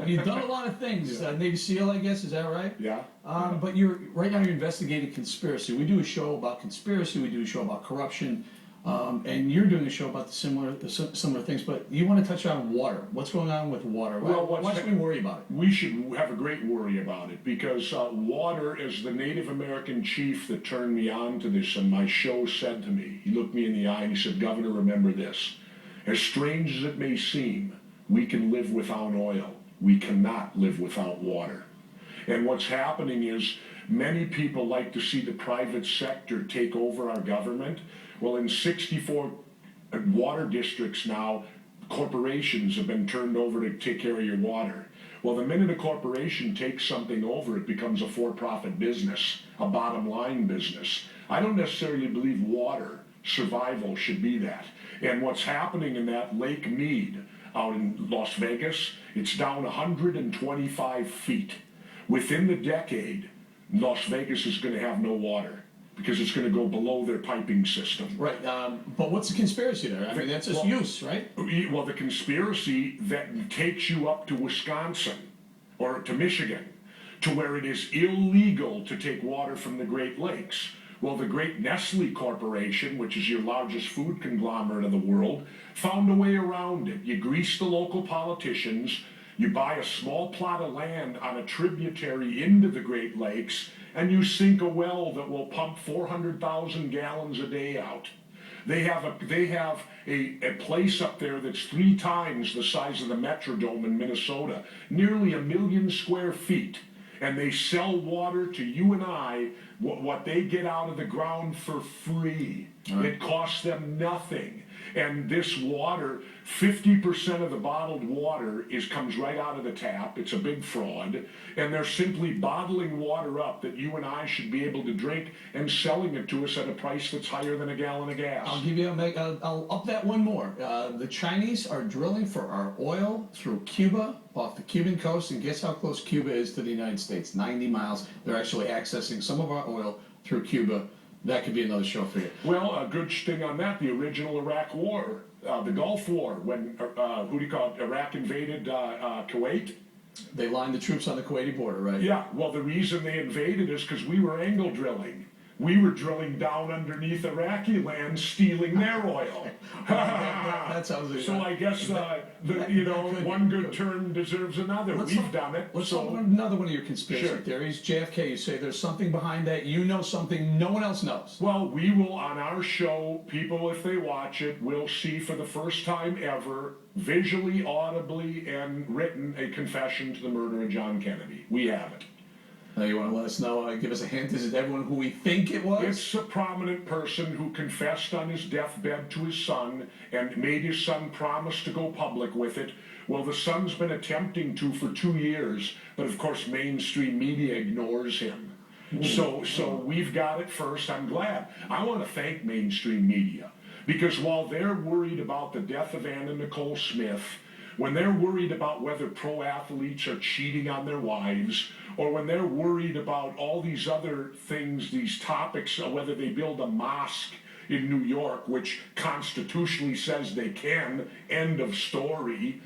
You've done a lot of things. Navy SEAL, I guess, is that right? Yeah. But right now you're investigating conspiracy. We do a show about conspiracy. We do a show about corruption. And you're doing a show about the similar things, but you want to touch on water. What's going on with water? Why should we worry about it? We should have a great worry about it because water, as the Native American chief that turned me on to this on my show said to me, he looked me in the eye and he said, Governor, remember this. As strange as it may seem, we can live without oil. We cannot live without water. And what's happening is many people like to see the private sector take over our government. Well, in 64 water districts now, corporations have been turned over to take care of your water. Well, the minute a corporation takes something over, it becomes a for-profit business, a bottom-line business. I don't necessarily believe water survival should be that. And what's happening in that Lake Mead out in Las Vegas, it's down 125 feet. Within the decade, Las Vegas is going to have no water, because it's going to go below their piping system. Right, but what's the conspiracy there? I mean, that's just use, right? Well, the conspiracy that takes you up to Wisconsin or to Michigan, to where it is illegal to take water from the Great Lakes. Well, the great Nestle Corporation, which is your largest food conglomerate in the world, found a way around it. You grease the local politicians, you buy a small plot of land on a tributary into the Great Lakes, and you sink a well that will pump 400,000 gallons a day out. They have a place up there that's 3 times the size of the Metrodome in Minnesota, nearly 1 million square feet. And they sell water to you and I, what they get out of the ground for free. Right. It costs them nothing. And this water, 50% of the bottled water comes right out of the tap. It's a big fraud. And they're simply bottling water up that you and I should be able to drink and selling it to us at a price that's higher than a gallon of gas. I'll up that one more. The Chinese are drilling for our oil through Cuba, off the Cuban coast, and guess how close Cuba is to the United States? 90 miles. They're actually accessing some of our oil through Cuba. That could be another show for you. Well, a good thing on that, the original Iraq War, the Gulf War, when, Iraq invaded Kuwait. They lined the troops on the Kuwaiti border, right? Yeah, well, the reason they invaded is because we were angle drilling. We were drilling down underneath Iraqi land, stealing their oil. that sounds so I guess one good turn deserves another. We've done it. Let's talk about another one of your conspiracy theories. JFK, you say there's something behind that. You know something no one else knows. Well, we will, on our show, people, if they watch it, will see for the first time ever, visually, audibly, and written, a confession to the murder of John Kennedy. We have it. You want to let us know, give us a hint, is it everyone who we think it was? It's a prominent person who confessed on his deathbed to his son and made his son promise to go public with it. Well, the son's been attempting to for 2 years, but of course mainstream media ignores him. So we've got it first. I'm glad. I want to thank mainstream media, because while they're worried about the death of Anna Nicole Smith, when they're worried about whether pro athletes are cheating on their wives, or when they're worried about all these other things, these topics, whether they build a mosque in New York, which constitutionally says they can, end of story,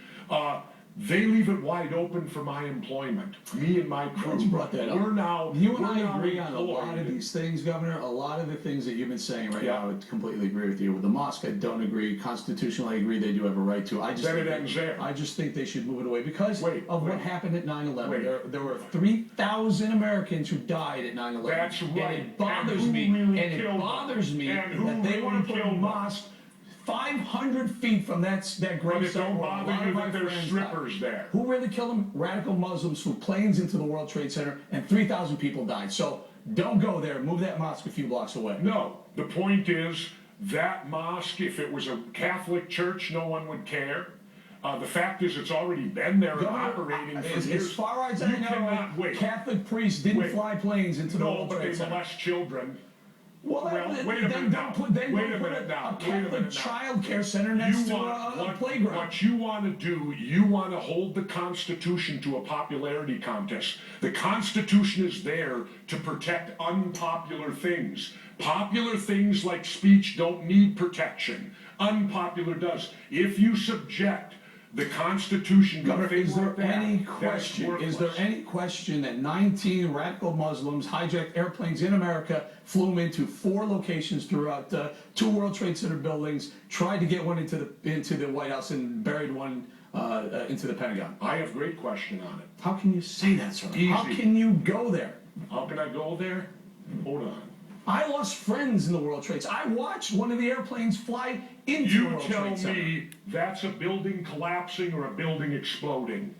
they leave it wide open for my employment. Me and my crew. You brought that up. You and I agree on a lot of these things, Governor. A lot of the things that you've been saying right now, I would completely agree with you. With the mosque, I don't agree. Constitutionally, I agree they do have a right to. I just think they should move it away because of what happened at 9/11. There were 3,000 Americans who died at 9/11. That's right. And it bothers me that they want to put a mosque 500 feet from that grave site. Don't bother you that there's strippers there. Who really killed them? Radical Muslims flew planes into the World Trade Center, and 3,000 people died. So don't go there. Move that mosque a few blocks away. No, the point is that mosque, if it was a Catholic church, no one would care. The fact is, it's already been there and operating for years. As far as I know, Catholic priests didn't fly planes into the World Trade Center. No, but they molest children. Well, wait a minute now. Put a Catholic child care center next to a playground. What you want to do, you want to hold the Constitution to a popularity contest. The Constitution is there to protect unpopular things. Popular things like speech don't need protection. Unpopular does. If you subject the Constitution. Governor, is there like any that's question? Is there worthless. any question that 19 radical Muslims hijacked airplanes in America, flew them into 4 locations throughout 2 World Trade Center buildings, tried to get one into the White House, and buried one into the Pentagon? I have great question on it. How can you say that, sir? Easy. How can you go there? How can I go there? Hold on. I lost friends in the World Trade Center. I watched one of the airplanes fly into the You World tell Trade Center. me that's a building collapsing or a building exploding?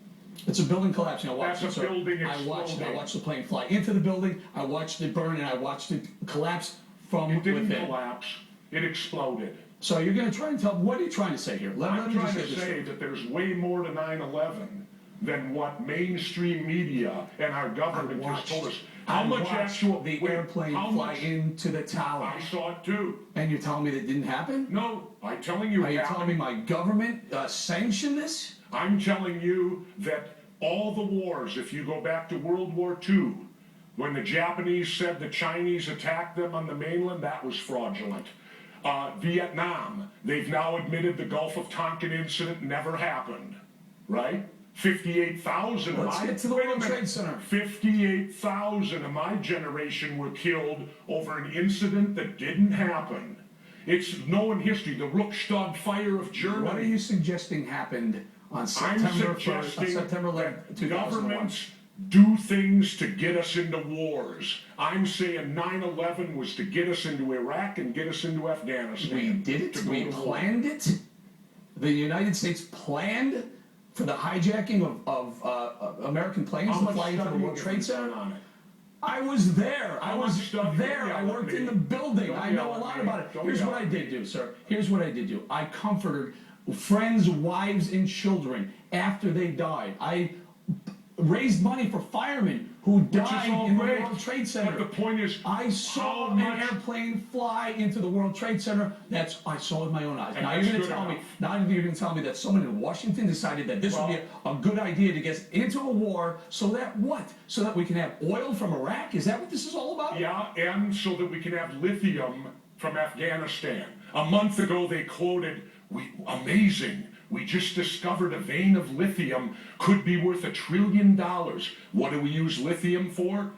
It's a building collapsing. I watched That's it, a sir. building I watched exploding. the plane fly into the building. I watched it burn, and I watched it collapse from It didn't within. collapse. It exploded. So you're going to try and tell? What are you trying to say here? Let I'm me trying just to this say straight. that there's way more to 9/11 than what mainstream media and our government has told us. How much actual the wait, airplane how fly much- into the tower? I saw it too. And you're telling me that didn't happen? No, I'm telling you. Are it you happened. telling me my government sanctioned this? I'm telling you that all the wars, if you go back to World War II, when the Japanese said the Chinese attacked them on the mainland, that was fraudulent. Vietnam, they've now admitted the Gulf of Tonkin incident never happened, right? 58,000 of Let's my get to the wait a World minute. Trade Center. 58,000 of my generation were killed over an incident that didn't happen. It's known history, the Reichstag fire of Germany. What are you suggesting happened on September 1st, on suggesting September 11th, that 2001? governments do things to get us into wars. I'm saying 9/11 was to get us into Iraq and get us into Afghanistan. We did it. to go We to war. planned it. The United States planned for the hijacking of American planes How to much fly into the studying World have Trade you Center. done on it? I was there. I How was much studying there. have I you worked done, in the me? building. Don't I know yell a at lot me. about it. Don't Here's yell what I at did me. do, sir. Here's what I did do. I comforted friends, wives, and children after they died. I raised money for firemen who Which is died all in the great. World Trade Center. But the point is, I saw how an much- airplane fly into the World Trade Center. I saw with my own eyes. And Now that's you're going to good tell me. enough. Now you're going to tell me that someone in Washington decided that this would be a good idea to get into a war, so that what? So that we can have oil from Iraq? Is that what this is all about? yeah, and so that we can have lithium from Afghanistan. A month ago, they quoted, amazing. We just discovered a vein of lithium could be worth $1 trillion. What do we use lithium for?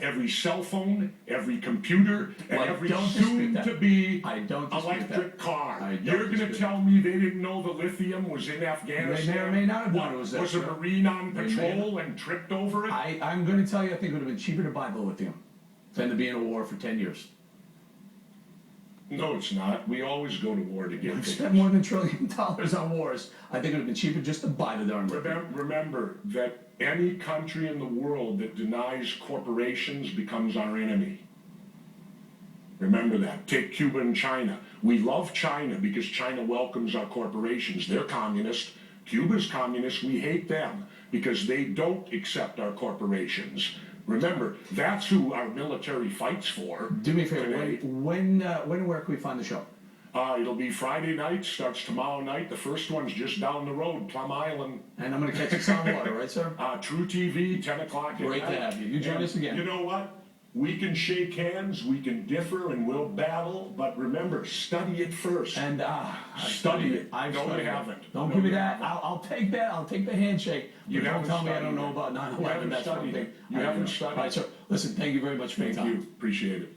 Every cell phone, every computer, and Well, every don't dispute that. soon-to-be I don't dispute electric that. car. I don't You're going to dispute tell me they didn't know the lithium was in Afghanistan? They may or may not have known What, it was there, was a sir. Marine on They may patrol and tripped over it? I'm going to tell you, I think it would have been cheaper to buy the lithium than to be in a war for 10 years. No, it's not. We always go to war to get We've things. spent more than $1 trillion on wars. I think it would have been cheaper just to buy the darn lithium. Remember that any country in the world that denies corporations becomes our enemy. Remember that. Take Cuba and China. We love China because China welcomes our corporations. They're communist. Cuba's communist. We hate them because they don't accept our corporations. Remember, that's who our military fights for. Do me a favor, today. when and where can we find the show? It'll be Friday night, starts tomorrow night. The first one's just down the road, Plum Island. And I'm going to catch us on water, right, sir? trutv, 10 o'clock at night. Great to have you. You join And us again. You know what? We can shake hands, we can differ, and we'll battle, but remember, study it first. And Study studied it. I've No, studied you it. haven't. Don't No, give me you that. haven't. I'll take that. I'll take the handshake. You But don't haven't tell me I studied don't know it. about You 9/11. haven't That's one studied thing. it. You I haven't know. studied All right, it. sir. Listen, thank you very much for your Thank time. you, appreciate it.